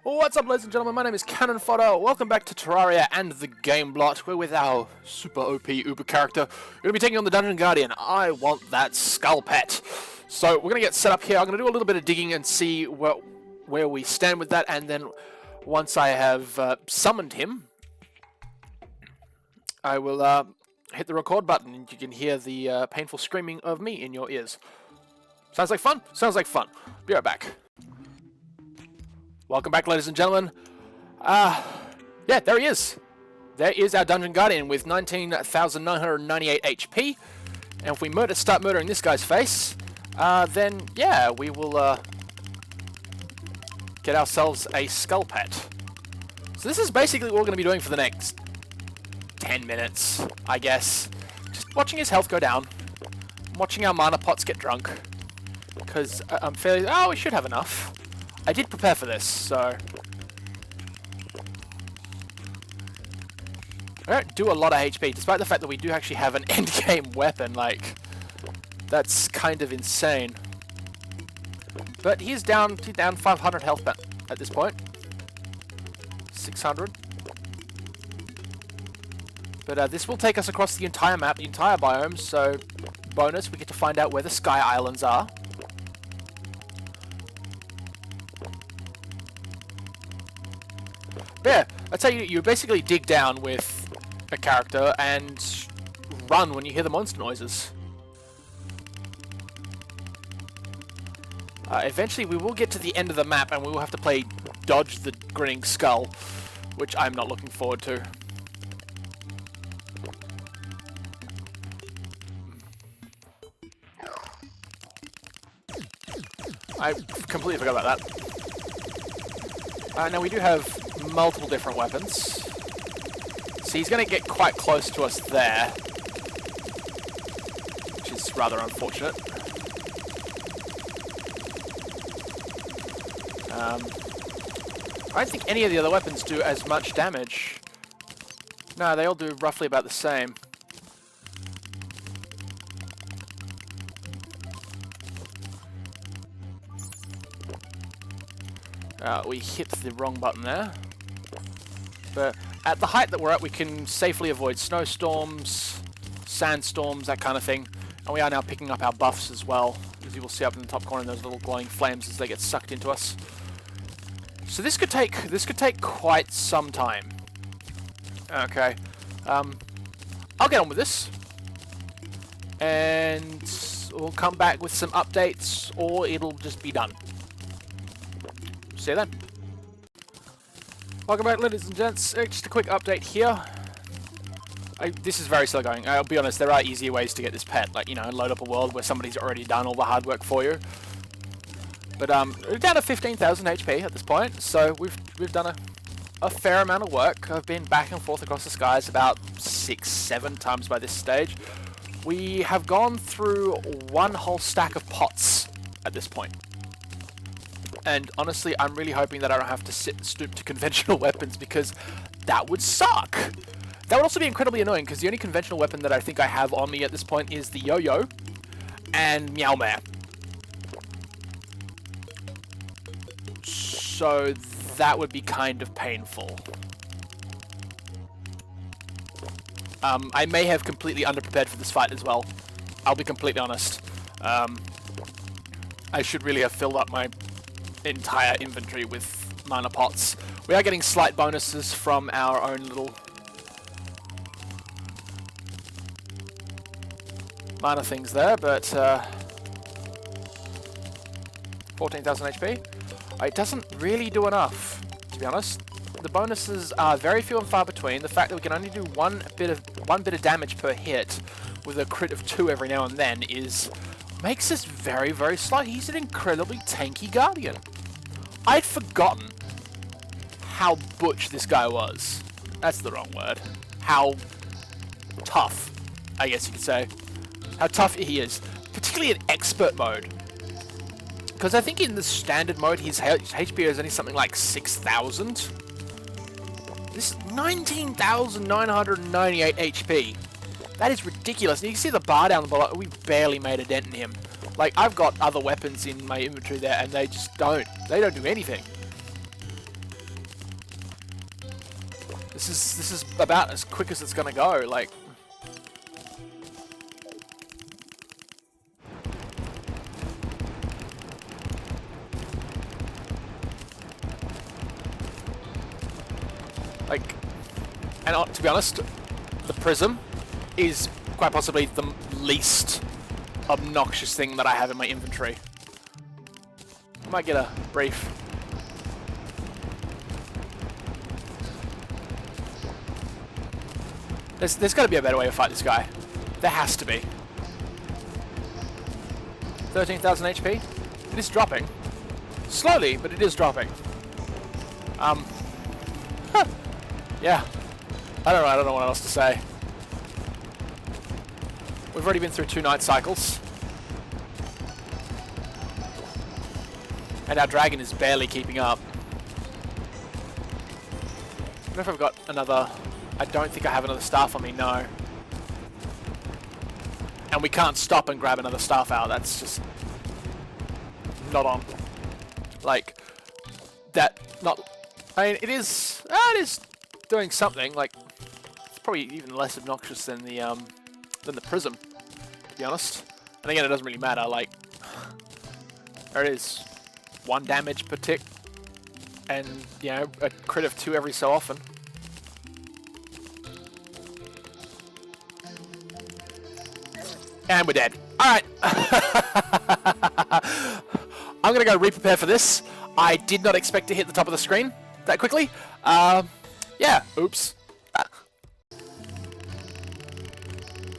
What's up, ladies and gentlemen? My name is Cannonfodder. Welcome back to Terraria and the Gameblot. We're with our super OP Uber character. We're going to be taking on the Dungeon Guardian. I want that skull pet. So we're going to get set up here. I'm going to do a little bit of digging and see where we stand with that. And then once I have summoned him, I will hit the record button and you can hear the painful screaming of me in your ears. Sounds like fun? Sounds like fun. Be right back. Welcome back, ladies and gentlemen. Yeah, there he is. There is our Dungeon Guardian with 19,998 HP. And if we start murdering this guy's face, then, yeah, we will get ourselves a skull pet. So this is basically what we're going to be doing for the next 10 minutes, I guess. Just watching his health go down. Watching our mana pots get drunk. Because I'm fairly... Oh, we should have enough. I did prepare for this, so... I don't do a lot of HP, despite the fact that we do actually have an endgame weapon, like... That's kind of insane. But he's down 500 health at this point. 600. But this will take us across the entire map, the entire biome, so... Bonus, we get to find out where the Sky Islands are. Yeah, I tell you, you basically dig down with a character and run when you hear the monster noises. Eventually we will get to the end of the map and we will have to play Dodge the Grinning Skull, which I'm not looking forward to. I completely forgot about that. Now we do have multiple different weapons. So he's going to get quite close to us there, which is rather unfortunate. I don't think any of the other weapons do as much damage. No, they all do roughly about the same. We hit the wrong button there. But at the height that we're at, we can safely avoid snowstorms, sandstorms, that kind of thing. And we are now picking up our buffs as well, as you will see up in the top corner, those little glowing flames as they get sucked into us. So this could take quite some time. Okay, I'll get on with this, and we'll come back with some updates, or it'll just be done. See you then. Welcome back, ladies and gents. Just a quick update here. This is very slow going. I'll be honest, there are easier ways to get this pet, like, you know, load up a world where somebody's already done all the hard work for you. But we're down to 15,000 HP at this point, so we've done a fair amount of work. I've been back and forth across the skies about 6-7 times by this stage. We have gone through one whole stack of pots at this point. And honestly, I'm really hoping that I don't have to stoop to conventional weapons, because that would suck. That would also be incredibly annoying, because the only conventional weapon that I think I have on me at this point is the yo-yo and Meowmare. So that would be kind of painful. I may have completely underprepared for this fight as well. I'll be completely honest. I should really have filled up my entire inventory with mana pots. We are getting slight bonuses from our own little mana things there, but 14,000 HP. It doesn't really do enough, to be honest. The bonuses are very few and far between. The fact that we can only do one bit of damage per hit with a crit of 2 every now and then makes us very, very slow. He's an incredibly tanky Guardian. I'd forgotten how butch this guy was. That's the wrong word. How tough, I guess you could say. How tough he is. Particularly in expert mode. Because I think in the standard mode, his HP is only something like 6,000. This is 19,998 HP. That is ridiculous. And you can see the bar down below. We barely made a dent in him. Like, I've got other weapons in my inventory there, and they just don't. They don't do anything. this is about as quick as it's gonna go. Like, and to be honest, the prism is quite possibly the least obnoxious thing that I have in my inventory. I might get a brief. There's got to be a better way to fight this guy. There has to be. 13,000 HP. It is dropping. Slowly, but it is dropping. Yeah. I don't know what else to say. We've already been through 2 night cycles. And our dragon is barely keeping up. I don't know if I've got another... I don't think I have another staff on me, no. And we can't stop and grab another staff out, that's just... not on. Like, that... not... I mean, it is doing something, like... It's probably even less obnoxious than the prism, to be honest. And again, it doesn't really matter, like... There it is. 1 damage per tick. And, you know, a crit of 2 every so often. And we're dead. Alright. I'm gonna go re-prepare for this. I did not expect to hit the top of the screen that quickly. Yeah, oops.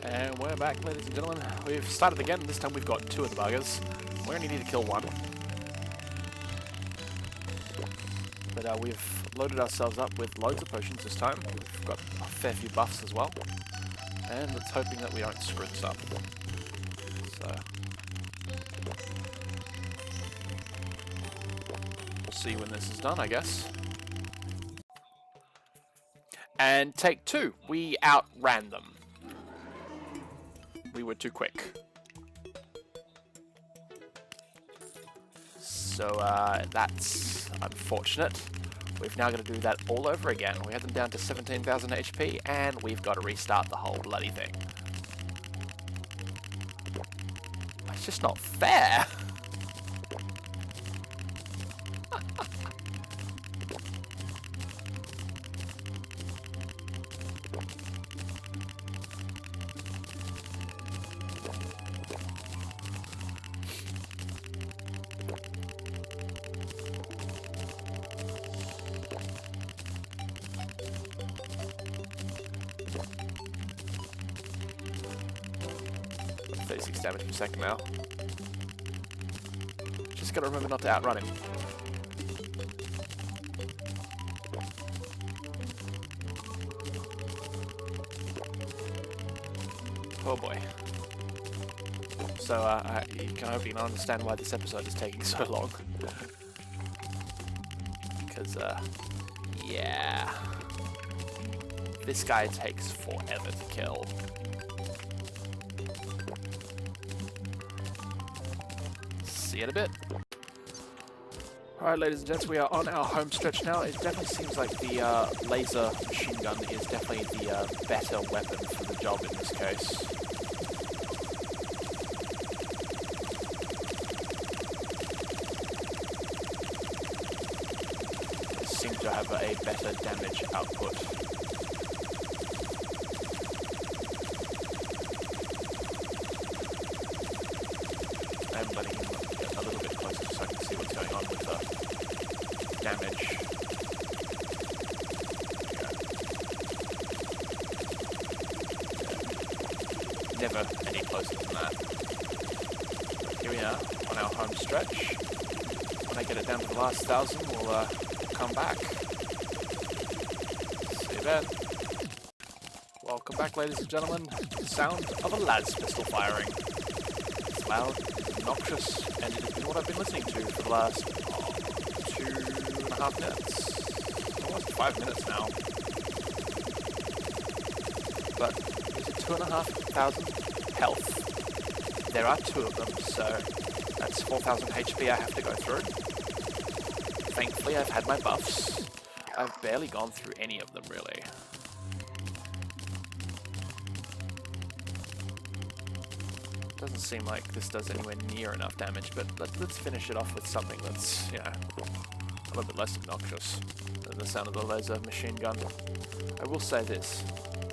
And we're back, ladies and gentlemen. We've started again. This time we've got 2 of the buggers. We only need to kill 1. But we've loaded ourselves up with loads of potions this time. We've got a fair few buffs as well. And it's hoping that we don't screw this up. So... we'll see when this is done, I guess. And take 2. We outran them. We were too quick. So, that's unfortunate. We've now got to do that all over again. We had them down to 17,000 HP, and we've got to restart the whole bloody thing. It's just not fair. 36 damage per second now. Just gotta remember not to outrun him. Oh boy. So, you can hope you can understand why this episode is taking so long. Because, yeah. This guy takes forever to kill. See you in a bit. Alright, ladies and gents, we are on our home stretch now. It definitely seems like the laser machine gun is definitely the better weapon for the job in this case. It seems to have a better damage output. I'm letting him get a little bit closer so I can see what's going on with the damage. Yeah. Never any closer than that. Here we are on our home stretch. When I get it down to the last 1,000, we'll come back. See you then. Welcome back, ladies and gentlemen. The sound of a las pistol firing. It's loud, it's obnoxious, and it has been what I've been listening to for the last 2.5 minutes. Almost 5 minutes now. But is it 2,500 health? There are 2 of them, so that's 4,000 HP I have to go through. Thankfully, I've had my buffs. I've barely gone through any of them, really. Doesn't seem like this does anywhere near enough damage, but let's finish it off with something that's, you know, a little bit less obnoxious than the sound of the laser machine gun. I will say this,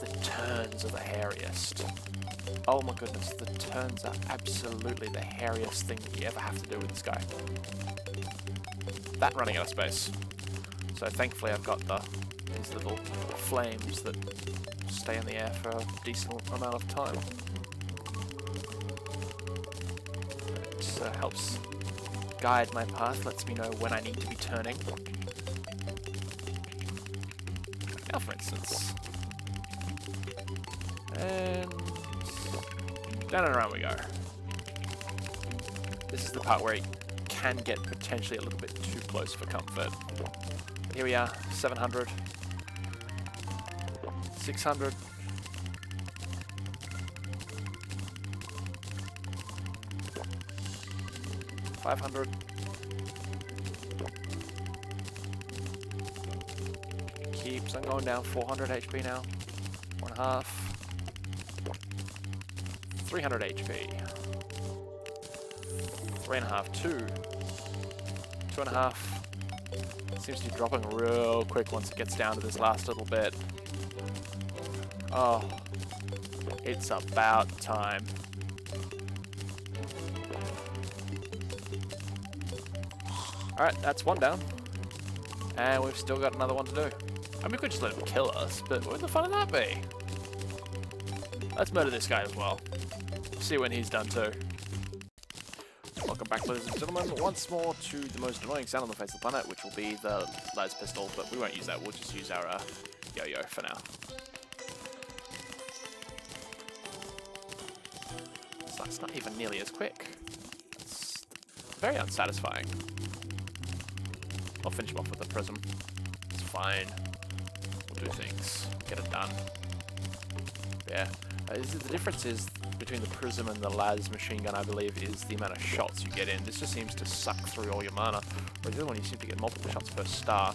the turns are the hairiest. Oh my goodness, the turns are absolutely the hairiest thing that you ever have to do with this guy. That running out of space. So thankfully I've got these little flames that stay in the air for a decent amount of time. It helps guide my path, lets me know when I need to be turning. Now for instance. And down and around we go. This is the part where it can get potentially a little bit too close for comfort. Here we are, 700, 600. $500. Keeps on going down. 400 HP now. 1.5. 300 HP. 3.5. 2. 2.5. Seems to be dropping real quick once it gets down to this last little bit. Oh, it's about time. Alright, that's one down. And we've still got another one to do. I mean, we could just let him kill us, but what the fun of that be? Let's murder this guy as well. See when he's done too. Welcome back, ladies and gentlemen, once more to the most annoying sound on the face of the planet, which will be the las pistol, but we won't use that, we'll just use our yo-yo for now. So it's not even nearly as quick. It's very unsatisfying. I'll finish him off with a prism. It's fine. We'll do things. Get it done. Yeah. The difference is between the prism and the las machine gun, I believe, is the amount of shots you get in. This just seems to suck through all your mana, whereas the other one you seem to get multiple shots per star.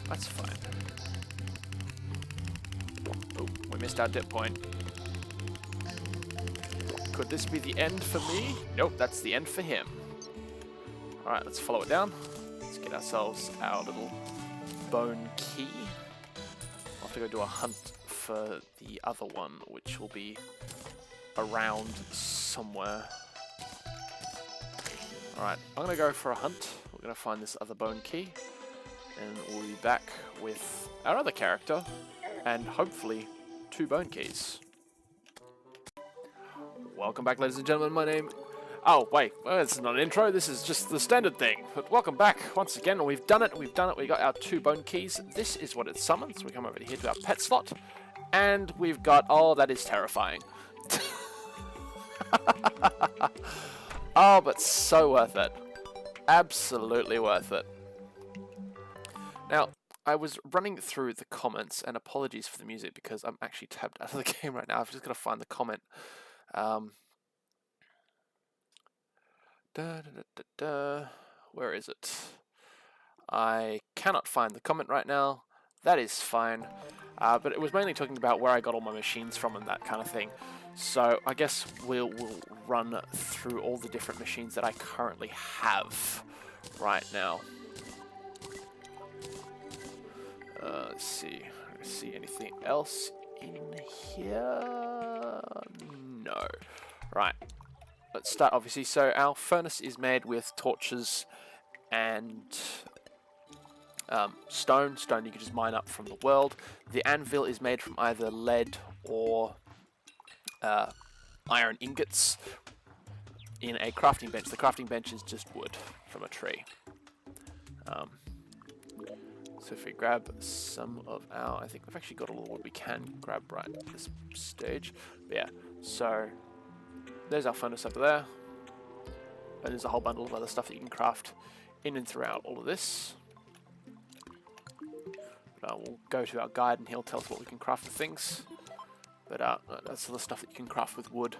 That's fine. Oh, we missed our dip point. Could this be the end for me? Nope, that's the end for him. Alright, let's follow it down. Let's get ourselves our little bone key. I'll have to go do a hunt for the other one, which will be around somewhere. Alright, I'm going to go for a hunt. We're going to find this other bone key. And we'll be back with our other character. And hopefully 2 bone keys. Welcome back, ladies and gentlemen. My name... Oh, wait. Well, this is not an intro. This is just the standard thing. But welcome back once again. We've done it. We've done it. We got our 2 bone keys. This is what it summons. We come over here to our pet slot. And we've got... Oh, that is terrifying. Oh, but so worth it. Absolutely worth it. Now, I was running through the comments, and apologies for the music because I'm actually tabbed out of the game right now. I've just got to find the comment. Where is it? I cannot find the comment right now. That is fine. But it was mainly talking about where I got all my machines from and that kind of thing. So I guess we'll run through all the different machines that I currently have right now. Let's see. See anything else in here? No. Right. Let's start, obviously. So our furnace is made with torches and stone. Stone you can just mine up from the world. The anvil is made from either lead or iron ingots in a crafting bench. The crafting bench is just wood from a tree. So if we grab some of our... I think we've actually got all the wood we can grab right at this stage. But yeah, so... There's our furnace over there, and there's a whole bundle of other stuff that you can craft in and throughout all of this. But we'll go to our guide and he'll tell us what we can craft with things. But that's all the stuff that you can craft with wood.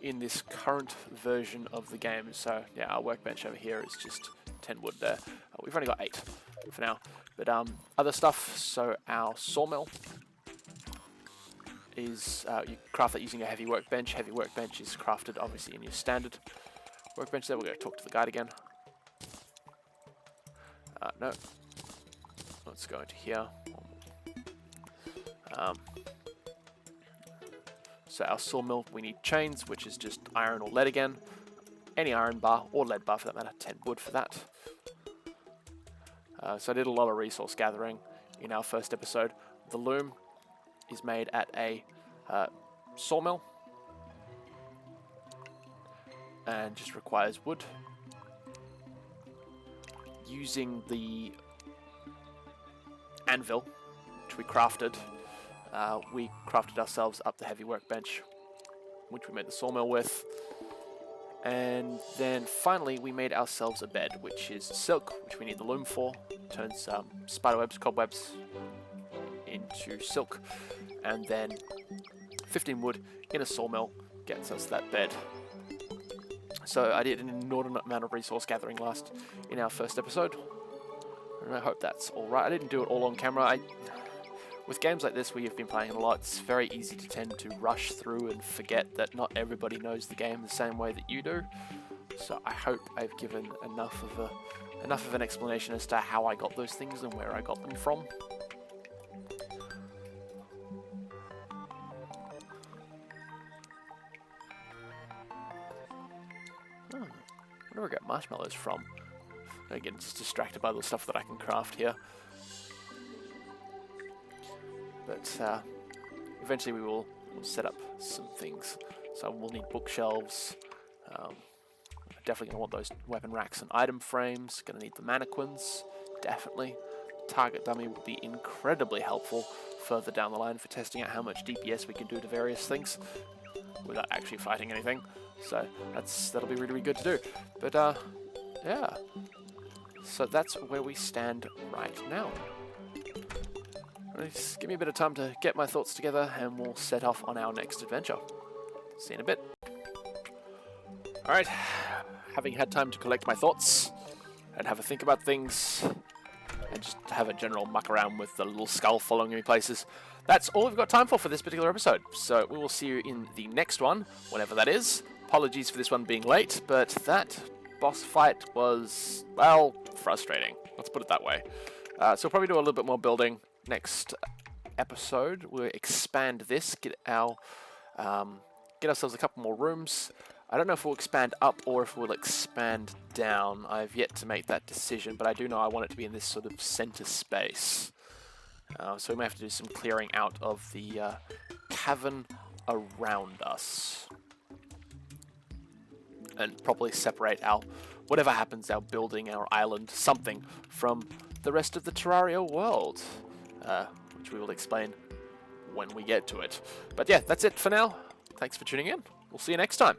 in this current version of the game. So yeah, our workbench over here is just 10 wood there. We've only got 8 for now. But other stuff, so our sawmill is, you craft that using a heavy workbench. Heavy workbench is crafted obviously in your standard workbench there. We're going to talk to the guide again. No. Let's go into here. So our sawmill, we need chains, which is just iron or lead again. Any iron bar, or lead bar for that matter, 10 wood for that. So I did a lot of resource gathering in our first episode. The loom is made at a sawmill and just requires wood. Using the anvil, which we crafted ourselves up the heavy workbench, which we made the sawmill with. And then finally we made ourselves a bed, which is silk, which we need the loom for. Turns spiderwebs, cobwebs into silk. And then 15 wood in a sawmill gets us that bed. So I did an inordinate amount of resource gathering in our first episode. And I hope that's alright. I didn't do it all on camera. With games like this where you've been playing it a lot, it's very easy to tend to rush through and forget that not everybody knows the game the same way that you do. So I hope I've given enough of an explanation as to how I got those things and where I got them from. Where do I get marshmallows from? Again, just distracted by the stuff that I can craft here. But eventually we'll set up some things. So we'll need bookshelves. Definitely going to want those weapon racks and item frames. Going to need the mannequins, definitely. Target dummy will be incredibly helpful further down the line for testing out how much DPS we can do to various things without actually fighting anything. So that'll be really, really good to do. But yeah. So that's where we stand right now. Just give me a bit of time to get my thoughts together and we'll set off on our next adventure. See you in a bit. Alright, having had time to collect my thoughts and have a think about things and just have a general muck around with the little skull following me places, that's all we've got time for this particular episode. So we will see you in the next one, whenever that is. Apologies for this one being late, but that boss fight was, well, frustrating. Let's put it that way. So we'll probably do a little bit more building next episode. We'll expand this, get ourselves a couple more rooms. I don't know if we'll expand up or if we'll expand down. I've yet to make that decision, but I do know I want it to be in this sort of center space. So we may have to do some clearing out of the cavern around us. And properly separate whatever happens, our building, our island, something from the rest of the Terraria world. Which we will explain when we get to it. But yeah, that's it for now. Thanks for tuning in. We'll see you next time.